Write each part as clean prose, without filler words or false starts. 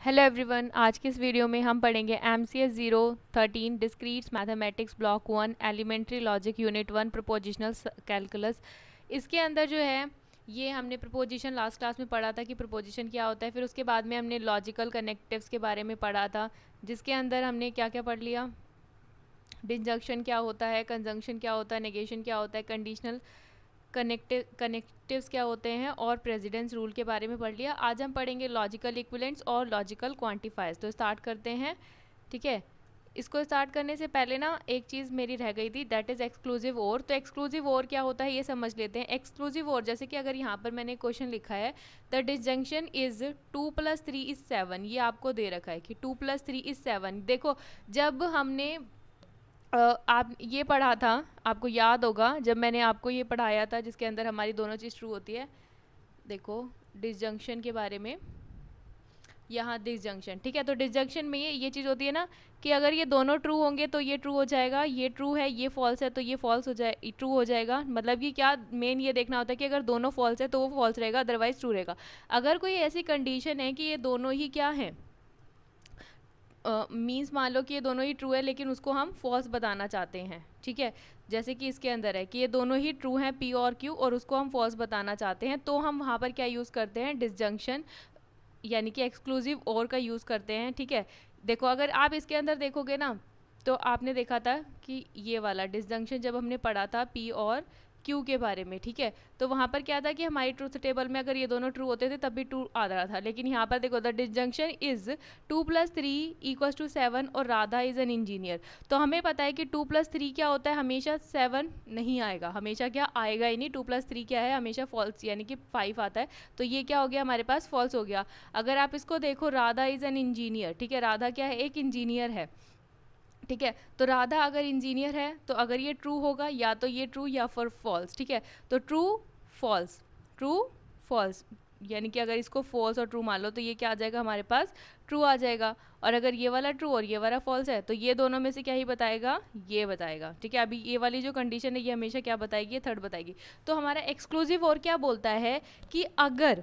Hello everyone, आज की इस वीडियो में हम पढ़ेंगे MCS 013 discretes mathematics block 1 elementary logic unit 1 propositional calculus. इसके अंदर जो है ये हमने प्रपोजिशन लास्ट क्लास में पढ़ा था कि प्रपोजिशन क्या होता है। फिर उसके बाद में हमने लॉजिकल कनेक्टिव्स के बारे में पढ़ा था, जिसके अंदर हमने क्या क्या पढ़ लिया। डिसजंक्शन क्या होता है, कंजंक्शन क्या होता है, नेगेशन क्या होता है, कंडीशनल कनेक्टिव्स क्या होते हैं और प्रेसिडेंस रूल के बारे में पढ़ लिया। आज हम पढ़ेंगे लॉजिकल इक्विवेलेंट्स और लॉजिकल क्वांटिफायर्स। तो स्टार्ट करते हैं, ठीक है। इसको स्टार्ट करने से पहले ना एक चीज़ मेरी रह गई थी, दैट इज़ एक्सक्लूसिव और। तो एक्सक्लूसिव और क्या होता है ये समझ लेते हैं। एक्सक्लूसिव और जैसे कि अगर यहाँ पर मैंने क्वेश्चन लिखा है द डिसजंक्शन इज़ 2+3=7, ये आपको दे रखा है कि 2+3=7। देखो, जब हमने आप ये पढ़ा था, आपको याद होगा जब मैंने आपको ये पढ़ाया था जिसके अंदर हमारी दोनों चीज़ ट्रू होती है। देखो, डिसजंक्शन के बारे में, यहाँ डिसजंक्शन, ठीक है। तो डिसजंक्शन में ये चीज़ होती है ना कि अगर ये दोनों ट्रू होंगे तो ये ट्रू हो जाएगा, ये ट्रू है ये फॉल्स है तो ये फॉल्स हो जाए, ट्रू हो जाएगा। मतलब कि क्या मेन ये देखना होता है कि अगर दोनों फॉल्स है तो वो फॉल्स रहेगा, अदरवाइज ट्रू रहेगा। अगर कोई ऐसी कंडीशन है कि ये दोनों ही क्या है, मीन्स मान लो कि ये दोनों ही ट्रू है लेकिन उसको हम फॉल्स बताना चाहते हैं, ठीक है। जैसे कि इसके अंदर है कि ये दोनों ही ट्रू हैं P और Q और उसको हम फॉल्स बताना चाहते हैं, तो हम वहाँ पर क्या यूज़ करते हैं, डिसजंक्शन, यानी कि एक्सक्लूसिव और का यूज़ करते हैं, ठीक है। देखो, अगर आप इसके अंदर देखोगे ना तो आपने देखा था कि ये वाला डिसजंक्शन जब हमने पढ़ा था P और Q के बारे में, ठीक है। तो वहाँ पर क्या था कि हमारी ट्रूथ टेबल में अगर ये दोनों ट्रू होते थे तब भी ट्रू आ रहा था, लेकिन यहाँ पर देखो द डिसजंक्शन इज़ 2+3=7 और राधा इज़ एन इंजीनियर। तो हमें पता है कि 2+3 क्या होता है, हमेशा 7 नहीं आएगा, हमेशा क्या आएगा ही नहीं। 2+3 क्या है, हमेशा फॉल्स, यानी कि 5 आता है। तो ये क्या हो गया, हमारे पास फॉल्स हो गया। अगर आप इसको देखो, राधा इज़ एन इंजीनियर, ठीक है। राधा क्या है, एक इंजीनियर है, ठीक है। तो राधा अगर इंजीनियर है तो अगर ये ट्रू होगा या तो ये ट्रू या फिर फॉल्स, ठीक है। तो ट्रू फॉल्स, ट्रू फॉल्स, यानी कि अगर इसको फॉल्स और ट्रू मान लो तो ये क्या आ जाएगा हमारे पास, ट्रू आ जाएगा। और अगर ये वाला ट्रू और ये वाला फॉल्स है तो ये दोनों में से क्या ही बताएगा, ये बताएगा, ठीक है। अभी ये वाली जो कंडीशन है ये हमेशा क्या बताएगी, ये थर्ड बताएगी। तो हमारा एक्सक्लूसिव और क्या बोलता है कि अगर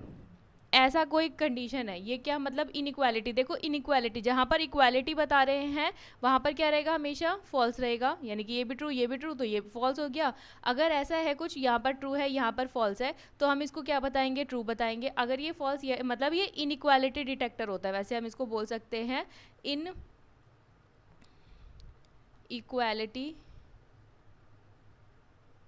ऐसा कोई कंडीशन है, ये क्या मतलब, इनइक्वालिटी। देखो, इनइक्वालिटी जहाँ पर इक्वालिटी बता रहे हैं वहाँ पर क्या रहेगा, हमेशा फॉल्स रहेगा, यानी कि ये भी ट्रू ये भी ट्रू तो ये फॉल्स हो गया। अगर ऐसा है कुछ, यहाँ पर ट्रू है यहाँ पर फॉल्स है, तो हम इसको क्या बताएंगे, ट्रू बताएंगे। अगर ये फॉल्स, ये मतलब ये इनइक्वालिटी डिटेक्टर होता है, वैसे हम इसको बोल सकते हैं इन इक्वालिटी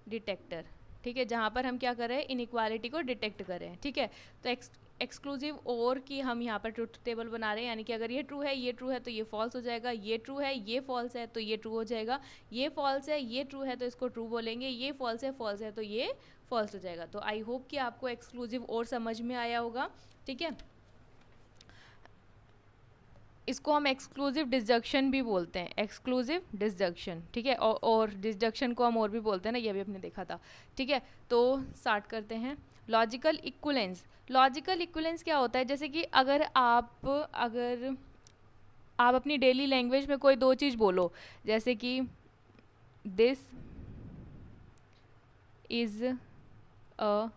डिटेक्टर, ठीक है। जहाँ पर हम क्या कर रहे हैं, इनइक्वालिटी को डिटेक्ट कर रहे हैं, ठीक है। तो एक्सक्लूसिव और की हम यहाँ पर ट्रूथ टेबल बना रहे हैं, यानी कि अगर ये ट्रू है तो ये फॉल्स हो जाएगा, ये ट्रू है ये फॉल्स है तो ये ट्रू हो जाएगा, ये फॉल्स है ये ट्रू है तो इसको ट्रू बोलेंगे, ये फॉल्स है तो ये फॉल्स हो जाएगा। तो आई होप कि आपको एक्सक्लूसिव और समझ में आया होगा, ठीक है। इसको हम एक्सक्लूसिव डिसजंक्शन भी बोलते हैं, एक्सक्लूसिव डिसजंक्शन, ठीक है। और डिसजंक्शन को हम और भी बोलते हैं ना, ये भी हमने देखा था, ठीक है। तो स्टार्ट करते हैं। लॉजिकल इक्विवेलेंस, लॉजिकल इक्विवेलेंस क्या होता है, जैसे कि अगर आप अपनी डेली लैंग्वेज में कोई दो चीज़ बोलो, जैसे कि दिस इज़ अ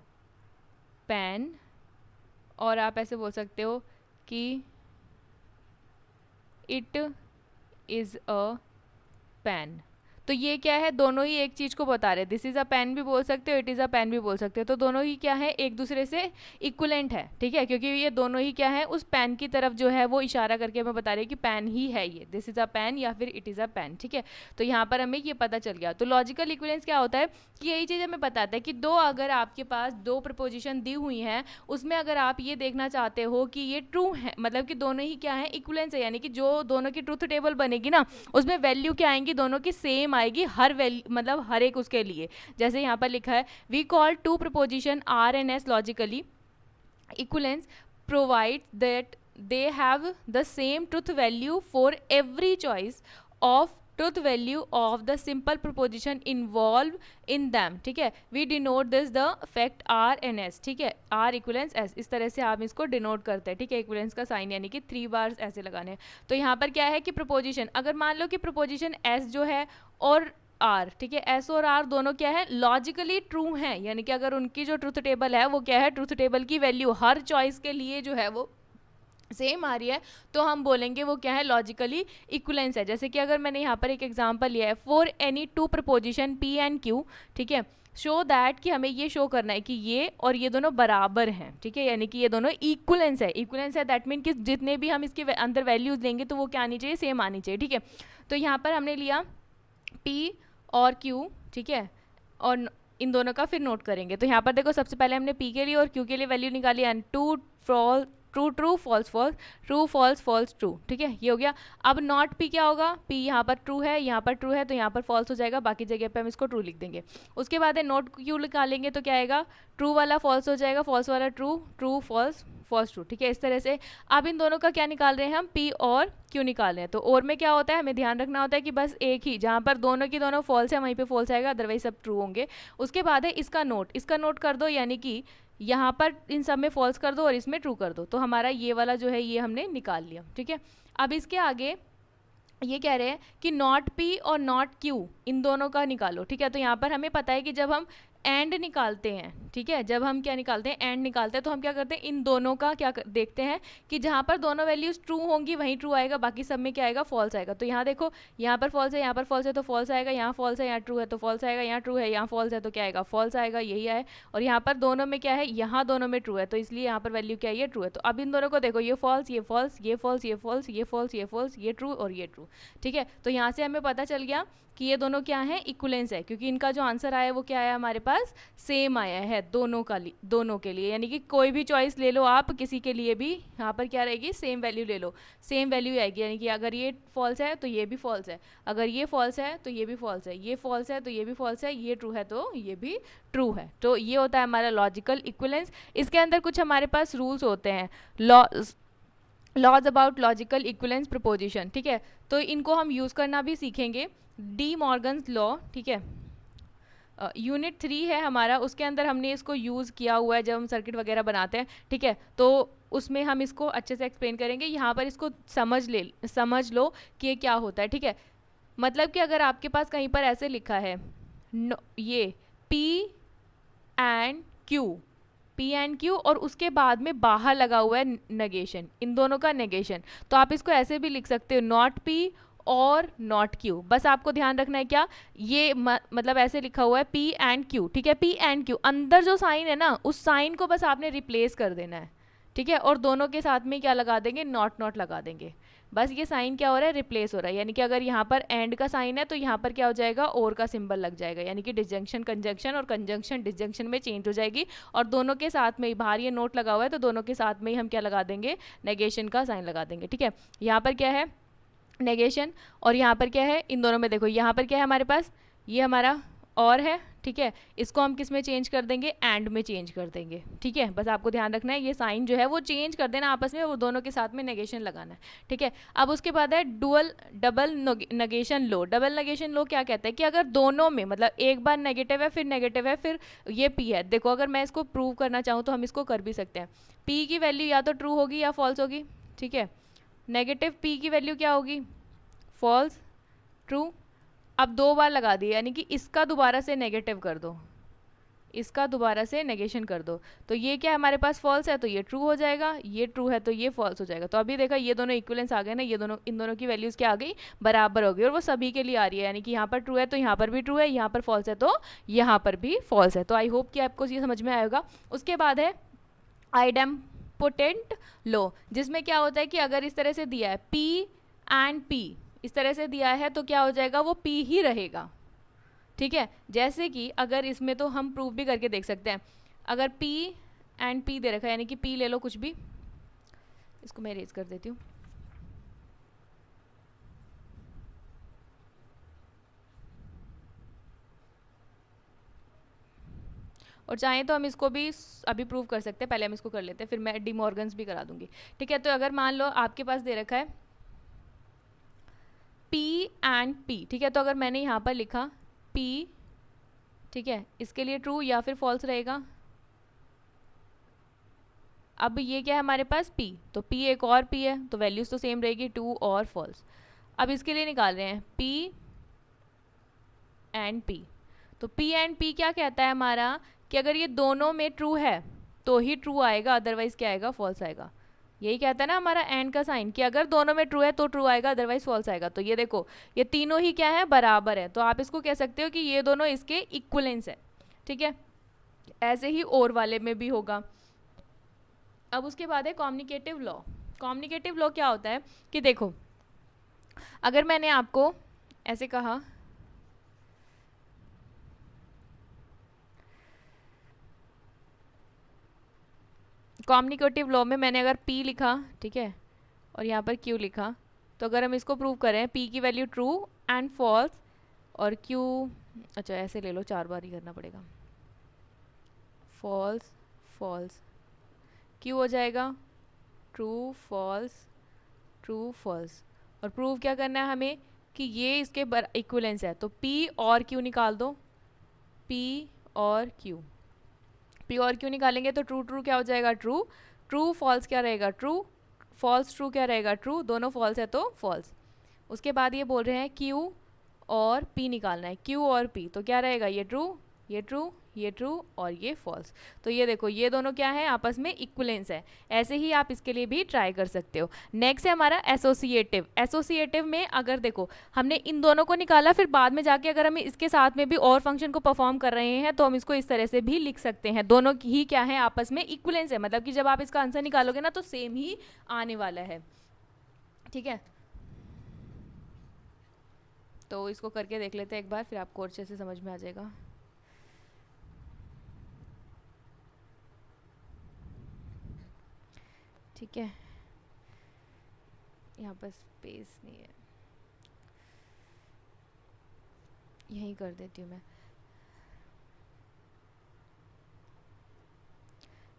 पेन, और आप ऐसे बोल सकते हो कि इट इज़ अ पेन। तो ये क्या है, दोनों ही एक चीज़ को बता रहे हैं। दिस इज़ अ पेन भी बोल सकते हो, इट इज़ अ पेन भी बोल सकते हो। तो दोनों ही क्या है, एक दूसरे से इक्वलेंट है, ठीक है। क्योंकि ये दोनों ही क्या है, उस पेन की तरफ जो है वो इशारा करके हमें बता रहे हैं कि पेन ही है ये, दिस इज़ अ पेन या फिर इट इज़ अ पेन, ठीक है। तो यहाँ पर हमें ये पता चल गया। तो लॉजिकल इक्विवेलेंस क्या होता है कि यही चीज़ हमें बताता है कि अगर आपके पास दो प्रपोजिशन दी हुई हैं, उसमें अगर आप ये देखना चाहते हो कि ये ट्रू है, मतलब कि दोनों ही क्या है, इक्विवेलेंस है, यानी कि जो दोनों की ट्रूथ टेबल बनेगी ना उसमें वैल्यू क्या आएंगी, दोनों की सेम आएगी, हर वैल्यू मतलब हर एक उसके लिए। जैसे यहाँ पर लिखा है, we call two proposition R and S logically equivalence provides that they have the same truth value for every choice of truth value of the simple proposition involved in them, ठीक है। we denote this the fact r and s, ठीक है। r equivalence s, इस तरह से आप इसको denote करते हैं, ठीक है। इक्विवेलेंस का साइन यानी कि 3 बार ऐसे लगाने हैं। तो यहाँ पर क्या है कि प्रपोजिशन, अगर मान लो कि प्रपोजिशन s जो है और आर, ठीक है, एस और आर दोनों क्या है, लॉजिकली ट्रू हैं, यानी कि अगर उनकी जो ट्रूथ टेबल है वो क्या है, ट्रूथ टेबल की वैल्यू हर चॉइस के लिए जो है वो सेम आ रही है तो हम बोलेंगे वो क्या है, लॉजिकली इक्विलेंस है। जैसे कि अगर मैंने यहाँ पर एक एग्जांपल लिया है, for any two preposition P and Q, ठीक है, शो दैट, कि हमें ये शो करना है कि ये और ये दोनों बराबर हैं, ठीक है, यानी कि ये दोनों इक्विलेंस है। इक्विलेंस है दैट मीन कि जितने भी हम इसके अंदर वैल्यूज लेंगे तो वो क्या आनी चाहिए, सेम आनी चाहिए, ठीक है। तो यहाँ पर हमने लिया P और Q, ठीक है, और इन दोनों का फिर नोट करेंगे। तो यहाँ पर देखो सबसे पहले हमने P के लिए और Q के लिए वैल्यू निकाली, and to true true false false, true false false true, ठीक है, ये हो गया। अब नॉट P क्या होगा, P यहाँ पर ट्रू है, यहाँ पर ट्रू है, तो यहाँ पर फॉल्स हो जाएगा, बाकी जगह पे हम इसको ट्रू लिख देंगे। उसके बाद है नोट Q निकालेंगे तो क्या आएगा, ट्रू वाला फॉल्स हो जाएगा, फॉल्स वाला true, true false false true, ठीक है, इस तरह से। अब इन दोनों का क्या निकाल रहे हैं हम, P और Q निकाल रहे हैं। तो और में क्या होता है, हमें ध्यान रखना होता है कि बस एक ही, जहाँ पर दोनों की दोनों फॉल्स है वहीं पे फॉल्स आएगा, अदरवाइज सब ट्रू होंगे। उसके बाद है इसका नोट कर दो, यानी कि यहाँ पर इन सब में फॉल्स कर दो और इसमें ट्रू कर दो, तो हमारा ये वाला जो है ये हमने निकाल लिया, ठीक है। अब इसके आगे ये कह रहे हैं कि नॉट P और नॉट Q इन दोनों का निकालो, ठीक है। तो यहाँ पर हमें पता है कि जब हम एंड निकालते हैं, ठीक है, जब हम क्या निकालते हैं, एंड निकालते हैं, तो हम क्या करते हैं, इन दोनों का देखते हैं कि जहाँ पर दोनों वैल्यूज ट्रू होंगी वहीं ट्रू आएगा, बाकी सब में क्या आएगा, फॉल्स आएगा। तो यहाँ देखो, यहाँ पर फॉल्स है, यहाँ पर फॉल्स है, तो फॉल्स आएगा, यहाँ फॉल्स है, यहाँ ट्रू है तो फॉल्स आएगा, यहाँ ट्रू है, यहाँ फॉल्स है, तो क्या आएगा, फॉल्स आएगा, यही है। और यहाँ पर दोनों में क्या है, यहाँ दोनों में ट्रू है, तो इसलिए यहाँ पर वैल्यू क्या है, ये ट्रू है। तो अब इन दोनों को देखो, ये फॉल्स, ये फॉल्स, ये फॉल्स, ये फॉल्स, ये फॉल्स, ये फॉल्स, ये ट्रू और ये ट्रू, ठीक है। तो यहाँ से हमें पता चल गया कि ये दोनों क्या है, इक्विलेंस है, क्योंकि इनका जो आंसर आया वो क्या आया हमारे पास, सेम आया है दोनों के लिए, यानी कि कोई भी चॉइस ले लो आप, किसी के लिए भी यहाँ पर क्या रहेगी, सेम वैल्यू ले लो, सेम वैल्यू आएगी। यानी कि अगर ये फॉल्स है तो ये भी फॉल्स है, अगर ये फॉल्स है तो ये भी फॉल्स है, ये फॉल्स है तो ये भी फॉल्स है, ये ट्रू है तो ये भी ट्रू है। तो ये होता है हमारा लॉजिकल इक्विलेंस। इसके अंदर कुछ हमारे पास रूल्स होते हैं, laws about logical equivalence proposition, ठीक है। तो इनको हम यूज़ करना भी सीखेंगे, डी मॉर्गन्स लॉ, ठीक है, यूनिट 3 है हमारा, उसके अंदर हमने इसको यूज़ किया हुआ है जब हम सर्किट वगैरह बनाते हैं, ठीक है। तो उसमें हम इसको अच्छे से एक्सप्लेन करेंगे, यहाँ पर इसको समझ लो कि ये क्या होता है, ठीक है। मतलब कि अगर आपके पास कहीं पर ऐसे लिखा है ये P एंड Q और उसके बाद में बाहर लगा हुआ है नेगेशन, इन दोनों का नेगेशन, तो आप इसको ऐसे भी लिख सकते हो, नॉट P और नॉट Q। बस आपको ध्यान रखना है क्या, ये मतलब ऐसे लिखा हुआ है P एंड Q, ठीक है, P एंड Q, अंदर जो साइन है ना उस साइन को बस आपने रिप्लेस कर देना है, ठीक है, और दोनों के साथ में क्या लगा देंगे, नॉट लगा देंगे। बस ये साइन क्या हो रहा है, रिप्लेस हो रहा है, यानी कि अगर यहाँ पर एंड का साइन है तो यहाँ पर क्या हो जाएगा, और का सिंबल लग जाएगा, यानी कि डिसजंक्शन कंजंक्शन और कंजंक्शन डिसजंक्शन में चेंज हो जाएगी, और दोनों के साथ में ही बाहर ये नोट लगा हुआ है तो दोनों के साथ में ही हम क्या लगा देंगे, नेगेशन का साइन लगा देंगे, ठीक है। यहाँ पर क्या है, नेगेशन, और यहाँ पर क्या है, इन दोनों में देखो यहाँ पर क्या है हमारे पास, ये हमारा और है, ठीक है, इसको हम किस में चेंज कर देंगे, एंड में चेंज कर देंगे, ठीक है। बस आपको ध्यान रखना है ये साइन जो है वो चेंज कर देना आपस में, वो दोनों के साथ में नेगेशन लगाना है, ठीक है। अब उसके बाद है डबल नेगेशन लो। डबल नेगेशन लो क्या कहता है कि अगर दोनों में मतलब एक बार नेगेटिव है फिर ये P है, देखो अगर मैं इसको प्रूव करना चाहूँ तो हम इसको कर भी सकते हैं, P की वैल्यू या तो ट्रू होगी या फॉल्स होगी, ठीक है, नेगेटिव P की वैल्यू क्या होगी, फॉल्स, ट्रू। अब दो बार लगा दिए, यानी कि इसका दोबारा से नेगेटिव कर दो, इसका दोबारा से नेगेशन कर दो, तो ये क्या हमारे पास फॉल्स है तो ये ट्रू हो जाएगा, ये ट्रू है तो ये फॉल्स हो जाएगा। तो अभी देखा ये दोनों इक्विलेंस आ गए ना, ये दोनों इन दोनों की वैल्यूज़ क्या आ गई, बराबर हो गई, और वो सभी के लिए आ रही है, यानी कि यहाँ पर ट्रू है तो यहाँ पर भी ट्रू है, यहाँ पर फॉल्स है तो यहाँ पर भी फॉल्स है। तो आई होप कि आपको ये समझ में आएगा। उसके बाद है आइडेम्पोटेंट लो, जिसमें क्या होता है कि अगर इस तरह से दिया है P एंड P, इस तरह से दिया है तो क्या हो जाएगा, वो P ही रहेगा, ठीक है। जैसे कि अगर इसमें तो हम प्रूव भी करके देख सकते हैं, अगर P एंड P दे रखा है, यानी कि P ले लो कुछ भी, इसको मैं इरेज कर देती हूँ, और चाहें तो हम इसको भी अभी प्रूव कर सकते हैं, पहले हम इसको कर लेते हैं, फिर मैं डी मॉर्गन्स भी करा दूंगी, ठीक है। तो अगर मान लो आपके पास दे रखा है P एंड P, ठीक है, तो अगर मैंने यहाँ पर लिखा P, ठीक है, इसके लिए ट्रू या फिर फॉल्स रहेगा। अब ये क्या है हमारे पास P, तो P एक और P है तो वैल्यूज तो सेम रहेगी, ट्रू और फॉल्स। अब इसके लिए निकाल रहे हैं P एंड P, तो P एंड P क्या कहता है हमारा कि अगर ये दोनों में ट्रू है तो ही ट्रू आएगा, अदरवाइज क्या आएगा, फॉल्स आएगा। यही कहता है ना हमारा एंड का साइन कि अगर दोनों में ट्रू है तो ट्रू आएगा, अदरवाइज फॉल्स आएगा। तो ये देखो ये तीनों ही क्या है, बराबर है, तो आप इसको कह सकते हो कि ये दोनों इसके इक्वलेंस है, ठीक है। ऐसे ही और वाले में भी होगा। अब उसके बाद है कम्युनिकेटिव लॉ। कम्युनिकेटिव लॉ क्या होता है कि देखो अगर मैंने आपको ऐसे कहा कम्युनिकेटिव लॉ में मैंने अगर P लिखा, ठीक है, और यहाँ पर Q लिखा, तो अगर हम इसको प्रूव करें P की वैल्यू ट्रू एंड फॉल्स और Q, अच्छा ऐसे ले लो, 4 बार ही करना पड़ेगा, फॉल्स फॉल्स, Q हो जाएगा ट्रू फॉल्स ट्रू फॉल्स। और प्रूव क्या करना है हमें कि ये इसके इक्विवेलेंस है, तो P और Q निकाल दो, P और Q, P और Q निकालेंगे तो ट्रू ट्रू क्या हो जाएगा, ट्रू, ट्रू फॉल्स क्या रहेगा, ट्रू, फॉल्स ट्रू क्या रहेगा, ट्रू, दोनों फॉल्स है तो फॉल्स। उसके बाद ये बोल रहे हैं Q और P निकालना है, Q और P, तो क्या रहेगा, ये ट्रू, ये ट्रू, ये ट्रू और ये फॉल्स। तो ये देखो ये दोनों क्या है, आपस में इक्विवेलेंस है। ऐसे ही आप इसके लिए भी ट्राई कर सकते हो। नेक्स्ट है हमारा एसोसिएटिव। एसोसिएटिव में अगर देखो हमने इन दोनों को निकाला, फिर बाद में जाके अगर हम इसके साथ में भी और फंक्शन को परफॉर्म कर रहे हैं तो हम इसको इस तरह से भी लिख सकते हैं, दोनों ही क्या है, आपस में इक्विवेलेंस है, मतलब कि जब आप इसका आंसर निकालोगे ना तो सेम ही आने वाला है, ठीक है। तो इसको करके देख लेते हैं एक बार, फिर आपको अच्छे से समझ में आ जाएगा। ठीक है, यहाँ पर स्पेस नहीं है, यहीं कर देती हूँ मैं।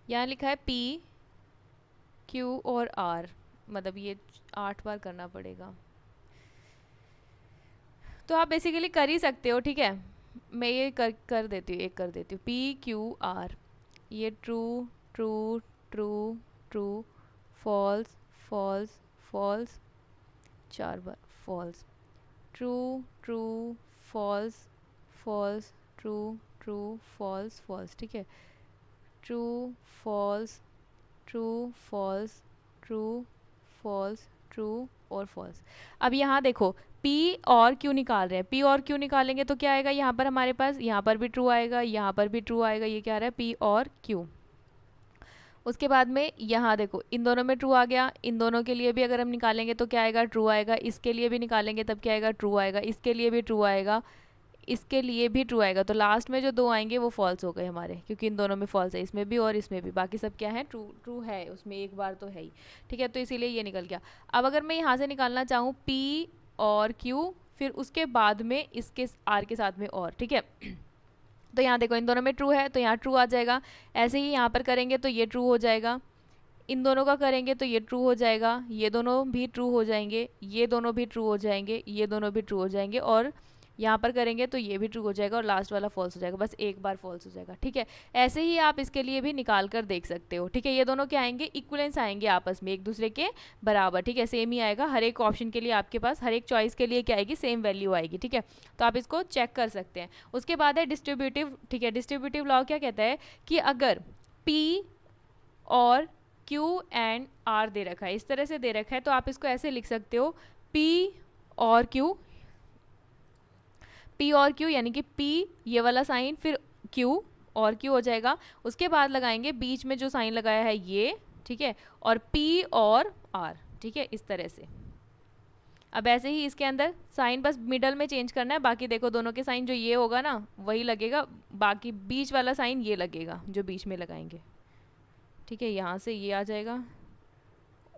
यहाँ लिखा है P, Q और R, मतलब ये 8 बार करना पड़ेगा। तो आप बेसिकली कर ही सकते हो, ठीक है। मैं ये कर देती हूँ, एक कर देती हूँ, P Q R, ये true true true true, false false false, 4 बार false, true true false false, true true false false, ठीक है, true false true false true false true और फॉल्स। अब यहाँ देखो P और Q निकाल रहे हैं, P और Q निकालेंगे तो क्या आएगा, यहाँ पर हमारे पास, यहाँ पर भी ट्रू आएगा, यहाँ पर भी ट्रू आएगा, ये क्या आ रहा है, P और Q। उसके बाद में यहाँ देखो इन दोनों में ट्रू आ गया, इन दोनों के लिए भी अगर हम निकालेंगे तो क्या आएगा, ट्रू आएगा, इसके लिए भी निकालेंगे तब क्या आएगा, ट्रू आएगा, इसके लिए भी ट्रू आएगा, इसके लिए भी ट्रू आएगा। तो लास्ट में जो दो आएंगे वो फॉल्स हो गए हमारे, क्योंकि इन दोनों में फॉल्स है, इसमें भी और इसमें भी, बाकी सब क्या है, ट्रू ट्रू है, उसमें एक बार तो है ही, ठीक है। तो इसीलिए ये निकल गया। अब अगर मैं यहाँ से निकालना चाहूँ P और Q, फिर उसके बाद में इसके R के साथ में और, ठीक है, तो यहाँ देखो इन दोनों में ट्रू है तो यहाँ ट्रू आ जाएगा। ऐसे ही यहाँ पर करेंगे तो ये ट्रू हो जाएगा, इन दोनों का करेंगे तो ये ट्रू हो जाएगा, ये दोनों भी ट्रू हो जाएंगे, ये दोनों भी ट्रू हो जाएंगे, ये दोनों भी ट्रू हो जाएंगे, और यहाँ पर करेंगे तो ये भी ट्रू हो जाएगा और लास्ट वाला फॉल्स हो जाएगा, बस एक बार फॉल्स हो जाएगा, ठीक है। ऐसे ही आप इसके लिए भी निकाल कर देख सकते हो, ठीक है। ये दोनों क्या आएंगे, इक्वलेंस आएंगे आपस में एक दूसरे के बराबर, ठीक है, सेम ही आएगा हर एक ऑप्शन के लिए, आपके पास हर एक चॉइस के लिए क्या आएगी, सेम वैल्यू आएगी, ठीक है। तो आप इसको चेक कर सकते हैं। उसके बाद है डिस्ट्रीब्यूटिव, ठीक है। डिस्ट्रीब्यूटिव लॉ क्या कहता है कि अगर P और Q एंड R दे रखा है, इस तरह से दे रखा है, तो आप इसको ऐसे लिख सकते हो, P और Q यानी कि P ये वाला साइन, फिर Q और Q हो जाएगा, उसके बाद लगाएंगे बीच में जो साइन लगाया है ये, ठीक है, और P और R, ठीक है, इस तरह से। अब ऐसे ही इसके अंदर साइन बस मिडल में चेंज करना है, बाकी देखो दोनों के साइन जो ये होगा ना वही लगेगा, बाकी बीच वाला साइन ये लगेगा जो बीच में लगाएंगे, ठीक है। यहाँ से ये आ जाएगा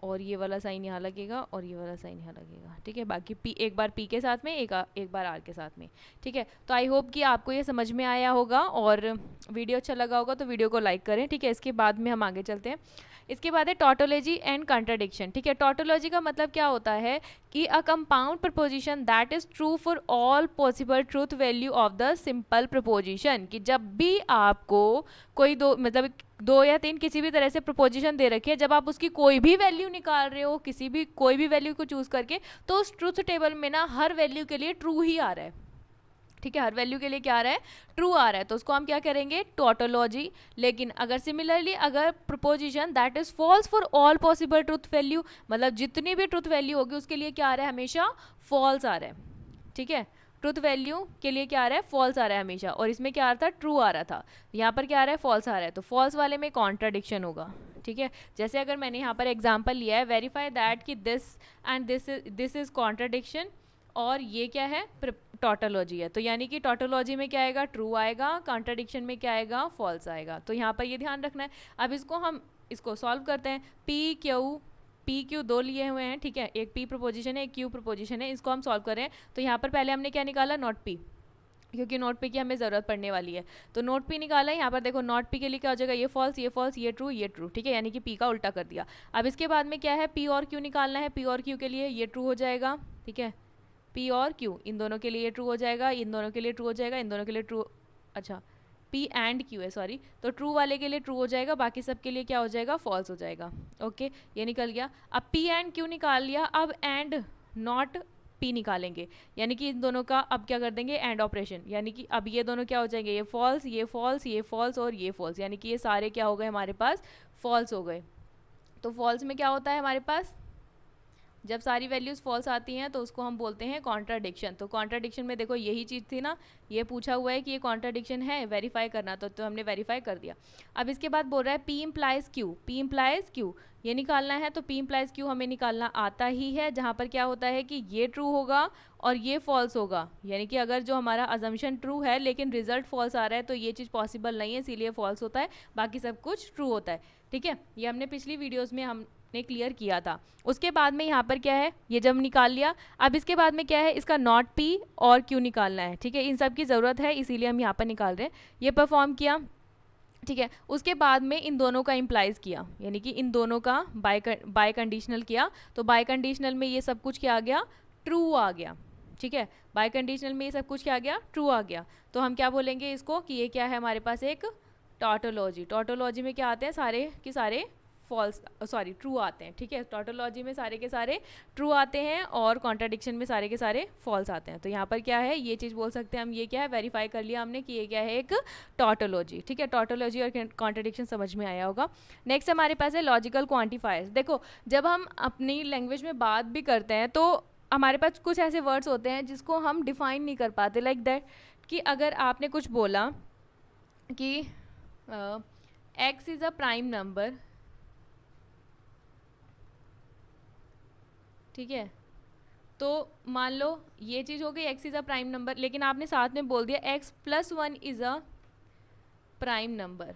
और ये वाला साइन यहाँ लगेगा और ये वाला साइन यहाँ लगेगा, ठीक है। बाकी P एक बार P के साथ में, एक बार R के साथ में, ठीक है। तो आई होप कि आपको ये समझ में आया होगा और वीडियो अच्छा लगा होगा तो वीडियो को लाइक करें, ठीक है। इसके बाद में हम आगे चलते हैं। इसके बाद है टॉटोलॉजी एंड कंट्राडिक्शन, ठीक है। टॉटोलॉजी का मतलब क्या होता है कि a compound preposition that is true for all possible truth value of the simple preposition, कि जब भी आपको कोई मतलब 2 या 3 किसी भी तरह से प्रपोजिशन दे रखी है, जब आप उसकी कोई भी वैल्यू निकाल रहे हो, कोई भी वैल्यू को चूज करके, तो उस ट्रूथ टेबल में ना हर वैल्यू के लिए ट्रू ही आ रहा है, ठीक है, हर वैल्यू के लिए क्या आ रहा है, ट्रू आ रहा है, तो उसको हम क्या करेंगे, टोटोलॉजी। लेकिन अगर सिमिलरली अगर proposition that is false for all possible truth value, मतलब जितनी भी ट्रुथ वैल्यू होगी उसके लिए क्या आ रहा है, हमेशा फॉल्स आ रहा है। ठीक है, ट्रुथ वैल्यू के लिए क्या आ रहा है, फॉल्स आ रहा है हमेशा, और इसमें क्या आ रहा था, ट्रू आ रहा था, यहाँ पर क्या आ रहा है, फॉल्स आ रहा है, तो फॉल्स वाले में कॉन्ट्राडिक्शन होगा। ठीक है, जैसे अगर मैंने यहाँ पर एग्जांपल लिया है, वेरीफाई दैट कि this and this is contradiction, और ये क्या है, टोटोलॉजी है, तो यानी कि टोटोलॉजी में क्या आएगा, ट्रू आएगा, कॉन्ट्राडिक्शन में क्या आएगा, फॉल्स आएगा। तो यहाँ पर ये ध्यान रखना है। अब इसको हम इसको सॉल्व करते हैं। पी क्यू दो लिए हुए हैं, ठीक है, एक पी प्रपोजिशन है, एक क्यू प्रपोजिशन है, इसको हम सॉल्व कर रहे हैं। तो यहाँ पर पहले हमने क्या निकाला, नॉट पी, क्योंकि नोट पी की हमें ज़रूरत पड़ने वाली है, तो नोट पी निकाला है। यहाँ पर देखो नॉट पी के लिए क्या हो जाएगा, ये फॉल्स, ये फॉल्स, ये ट्रू, ठीक है, यानी कि पी का उल्टा कर दिया। अब इसके बाद में क्या है, पी और क्यू निकालना है। पी और क्यू के लिए ये ट्रू हो जाएगा, ठीक है, पी और क्यू इन दोनों के लिए ये ट्रू हो जाएगा, इन दोनों के लिए ट्रू हो जाएगा, इन दोनों के लिए ट्रू, अच्छा पी एंड क्यू है, सॉरी, तो ट्रू वाले के लिए ट्रू हो जाएगा, बाकी सब के लिए क्या हो जाएगा, फॉल्स हो जाएगा। ओके, ये निकल गया। अब पी एंड क्यू निकाल लिया, अब एंड नॉट पी निकालेंगे, यानी कि इन दोनों का अब क्या कर देंगे, एंड ऑपरेशन, यानी कि अब ये दोनों क्या हो जाएंगे, ये फॉल्स, ये फॉल्स, ये फॉल्स और ये फॉल्स, यानी कि ये सारे क्या हो गए हमारे पास, फॉल्स हो गए। तो फॉल्स में क्या होता है हमारे पास, जब सारी वैल्यूज़ फॉल्स आती हैं तो उसको हम बोलते हैं कॉन्ट्राडिक्शन। तो कॉन्ट्राडिक्शन में देखो यही चीज़ थी ना, ये पूछा हुआ है कि ये कॉन्ट्राडिक्शन है, वेरीफाई करना, तो हमने वेरीफाई कर दिया। अब इसके बाद बोल रहा है P implies Q, P implies Q ये निकालना है, तो पी इम्प्लाइज क्यू हमें निकालना आता ही है, जहाँ पर क्या होता है कि ये ट्रू होगा और ये फॉल्स होगा, यानी कि अगर जो हमारा अजम्पशन ट्रू है लेकिन रिजल्ट फॉल्स आ रहा है तो ये चीज़ पॉसिबल नहीं है, इसीलिए फॉल्स होता है, बाकी सब कुछ ट्रू होता है। ठीक है, ये हमने पिछली वीडियोज़ में हमने क्लियर किया था। उसके बाद में यहाँ पर क्या है, ये जब निकाल लिया, अब इसके बाद में क्या है, इसका नॉट पी और क्यू निकालना है। ठीक है, इन सब की ज़रूरत है, इसीलिए हम यहाँ पर निकाल रहे हैं। ये परफॉर्म किया, ठीक है, उसके बाद में इन दोनों का इम्प्लाइज किया, यानी कि इन दोनों का बाय कंडीशनल किया, तो बाय कंडीशनल में ये सब कुछ क्या आ गया, ट्रू आ गया। ठीक है, बाय कंडीशनल में ये सब कुछ क्या आ गया, ट्रू आ गया। तो हम क्या बोलेंगे इसको कि ये क्या है हमारे पास, एक टोटोलॉजी। टोटोलॉजी में क्या आते हैं, सारे के सारे फॉल्स, सॉरी ट्रू आते हैं। ठीक है, टोटोलॉजी में सारे के सारे ट्रू आते हैं और कॉन्ट्राडिक्शन में सारे के सारे फॉल्स आते हैं। तो यहाँ पर क्या है, ये चीज़ बोल सकते हैं हम, ये क्या है, वेरीफाई कर लिया हमने कि ये क्या है, एक टोटोलॉजी। ठीक है, टोटोलॉजी और कॉन्ट्राडिक्शन समझ में आया होगा। नेक्स्ट हमारे पास है लॉजिकल क्वांटिफायर्स। देखो जब हम अपनी लैंग्वेज में बात भी करते हैं तो हमारे पास कुछ ऐसे वर्ड्स होते हैं जिसको हम डिफाइन नहीं कर पाते, लाइक दैट कि अगर आपने कुछ बोला कि x is a prime number, ठीक है, तो मान लो ये चीज़ हो गई, x is a prime number, लेकिन आपने साथ में बोल दिया x plus 1 is a prime number.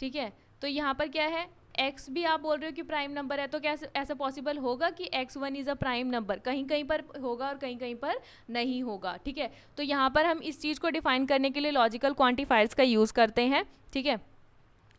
ठीक है, तो यहाँ पर क्या है, x भी आप बोल रहे हो कि प्राइम नंबर है, तो क्या ऐसा पॉसिबल होगा कि x1 is a prime number, कहीं कहीं पर होगा और कहीं कहीं पर नहीं होगा। ठीक है, तो यहाँ पर हम इस चीज़ को डिफाइन करने के लिए लॉजिकल क्वांटिफायर्स का यूज़ करते हैं। ठीक है,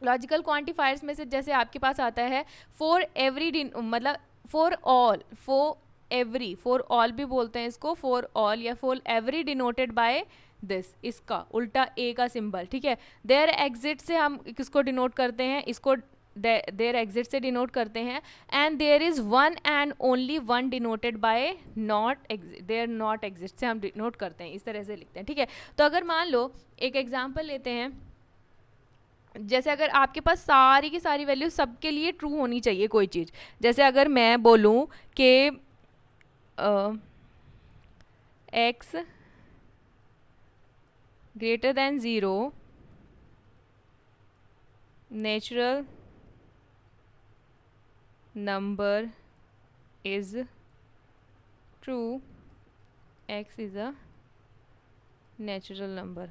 लॉजिकल क्वांटिफायर्स में से जैसे आपके पास आता है फॉर एवरी, मतलब फॉर ऑल, फॉर ऑल भी बोलते हैं इसको, फॉर ऑल या for every denoted by this, इसका उल्टा ए का सिंबल। ठीक है, देयर एग्जिट से हम किसको डिनोट करते हैं, इसको देयर एग्जिट से डिनोट करते हैं। And there is one and only one denoted by not exist, there not exist से हम डिनोट करते हैं, इस तरह से लिखते हैं। ठीक है, तो अगर मान लो एक एग्जाम्पल लेते हैं, जैसे अगर आपके पास सारी की सारी वैल्यू सबके लिए ट्रू होनी चाहिए कोई चीज़, जैसे अगर मैं बोलूँ कि x greater than 0 natural number is true, x is a natural number.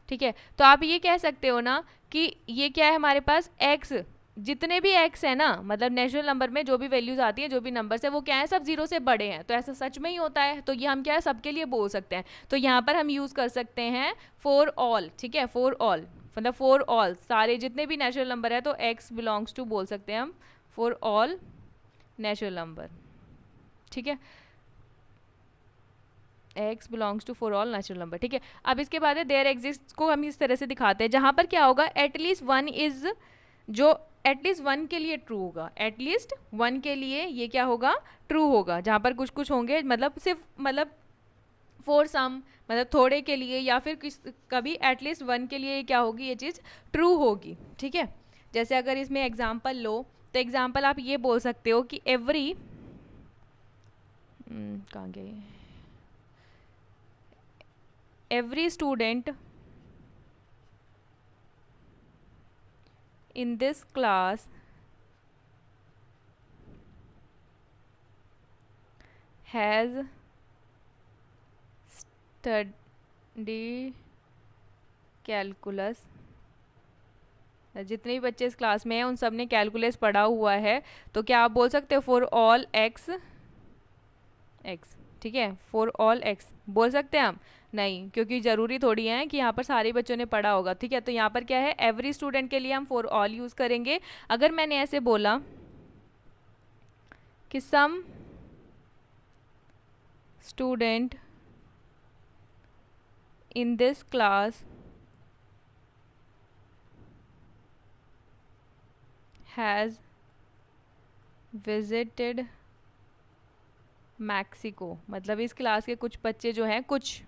ठीक है, तो आप ये कह सकते हो ना कि ये क्या है हमारे पास, x, जितने भी x है ना, मतलब नेचुरल नंबर में जो भी वैल्यूज आती है, जो भी नंबर्स है, वो क्या है, सब जीरो से बड़े हैं, तो ऐसा सच में ही होता है, तो ये हम क्या है सबके लिए बोल सकते हैं। तो यहाँ पर हम यूज़ कर सकते हैं फॉर ऑल। ठीक है, फॉर ऑल मतलब फॉर ऑल, सारे जितने भी नेचुरल नंबर है, तो x बिलोंग्स टू बोल सकते हैं हम फॉर ऑल नेचुरल नंबर। ठीक है, x belongs to for all natural number. ठीक है, अब इसके बाद है देयर एग्जिस्ट को हम इस तरह से दिखाते हैं, जहाँ पर क्या होगा, एटलीस्ट वन इज, जो एटलीस्ट वन के लिए ट्रू होगा, एटलीस्ट वन के लिए ये क्या होगा, ट्रू होगा। जहाँ पर कुछ कुछ होंगे मतलब सिर्फ मतलब फॉर सम मतलब थोड़े के लिए, या फिर कभी एटलीस्ट वन के लिए क्या होगी, ये चीज़ ट्रू होगी। ठीक है, जैसे अगर इसमें एग्जाम्पल लो तो एग्जाम्पल आप ये बोल सकते हो कि एवरी कहाँ गए, every student in this class has studied calculus। जितने भी बच्चे इस क्लास में हैं उन सब ने कैलकुलस पढ़ा हुआ है, तो क्या आप बोल सकते हो फॉर ऑल एक्स एक्स। ठीक है, फॉर ऑल एक्स बोल सकते हैं हम? नहीं, क्योंकि ज़रूरी थोड़ी है कि यहाँ पर सारे बच्चों ने पढ़ा होगा। ठीक है, तो यहाँ पर क्या है, एवरी स्टूडेंट के लिए हम फॉर ऑल यूज़ करेंगे। अगर मैंने ऐसे बोला कि some student in this class has visited Mexico, मतलब इस क्लास के कुछ बच्चे जो हैं, कुछ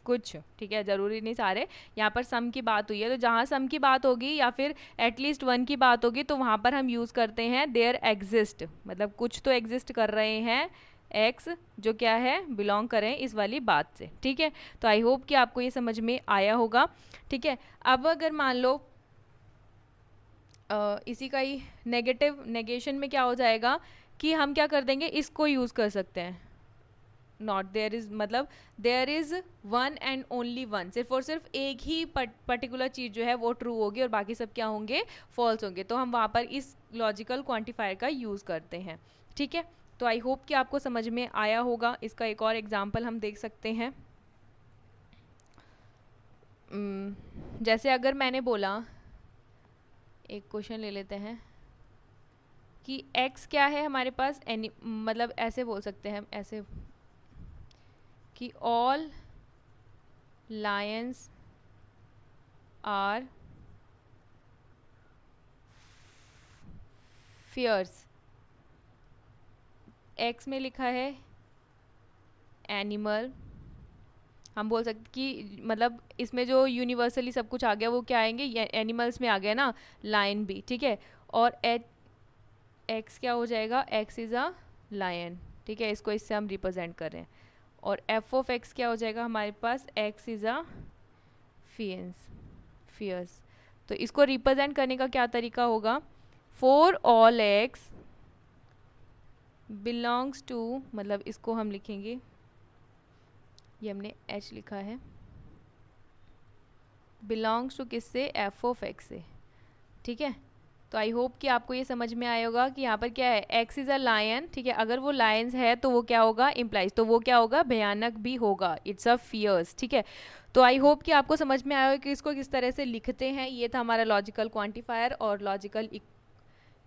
कुछ, ठीक है, ज़रूरी नहीं सारे, यहाँ पर सम की बात हुई है, तो जहाँ सम की बात होगी या फिर एटलीस्ट वन की बात होगी तो वहाँ पर हम यूज़ करते हैं देयर एग्जिस्ट, मतलब कुछ तो एग्जिस्ट कर रहे हैं एक्स, जो क्या है, बिलोंग करें इस वाली बात से। ठीक है, तो आई होप कि आपको ये समझ में आया होगा। ठीक है, अब अगर मान लो इसी का ही नेगेशन में क्या हो जाएगा कि हम क्या कर देंगे, इसको यूज़ कर सकते हैं, नॉट देयर इज़, मतलब there is one and only one, सिर्फ और सिर्फ एक ही पर्टिकुलर चीज़ जो है वो ट्रू होगी और बाकी सब क्या होंगे, फॉल्स होंगे, तो हम वहाँ पर इस लॉजिकल क्वांटिफायर का यूज़ करते हैं। ठीक है, तो आई होप कि आपको समझ में आया होगा। इसका एक और एग्जाम्पल हम देख सकते हैं। जैसे अगर मैंने बोला, एक क्वेश्चन ले लेते हैं कि x क्या है हमारे पास, मतलब ऐसे बोल सकते हैं हम, ऐसे कि all lions are fierce, x में लिखा है एनिमल, हम बोल सकते कि मतलब इसमें जो यूनिवर्सली सब कुछ आ गया वो क्या आएंगे, एनिमल्स में आ गया ना, लायन भी। ठीक है, और एक्स क्या हो जाएगा, एक्स इज़ अ लायन। ठीक है, इसको इससे हम रिप्रेजेंट कर रहे हैं। और एफ ऑफ एक्स क्या हो जाएगा हमारे पास, एक्स इज़ अ फियर्स। तो इसको रिप्रेजेंट करने का क्या तरीका होगा, for all X belongs to, मतलब इसको हम लिखेंगे, ये हमने एच लिखा है, बिलोंग्स टू किससे, एफ ऑफ एक्स से। ठीक है, तो आई होप कि आपको ये समझ में आया होगा कि यहाँ पर क्या है, एक्स इज़ अ लायन। ठीक है, अगर वो लायंस है तो वो क्या होगा, इम्प्लाइज, तो वो क्या होगा, भयानक भी होगा, इट्स अ फियर्स। ठीक है, तो आई होप कि आपको समझ में आया होगा कि इसको किस तरह से लिखते हैं। ये था हमारा लॉजिकल क्वांटिफायर और लॉजिकल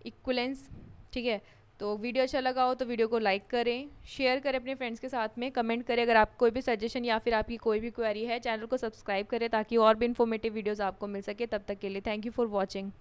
इक्वलेंस। ठीक है, तो वीडियो अच्छा लगा हो तो वीडियो को लाइक करें, शेयर करें अपने फ्रेंड्स के साथ में, कमेंट करें। अगर आप कोई भी सजेशन या फिर आपकी कोई भी क्वेरी है, चैनल को सब्सक्राइब करें ताकि और भी इन्फॉर्मेटिव वीडियोस आपको मिल सके। तब तक के लिए थैंक यू फॉर वॉचिंग।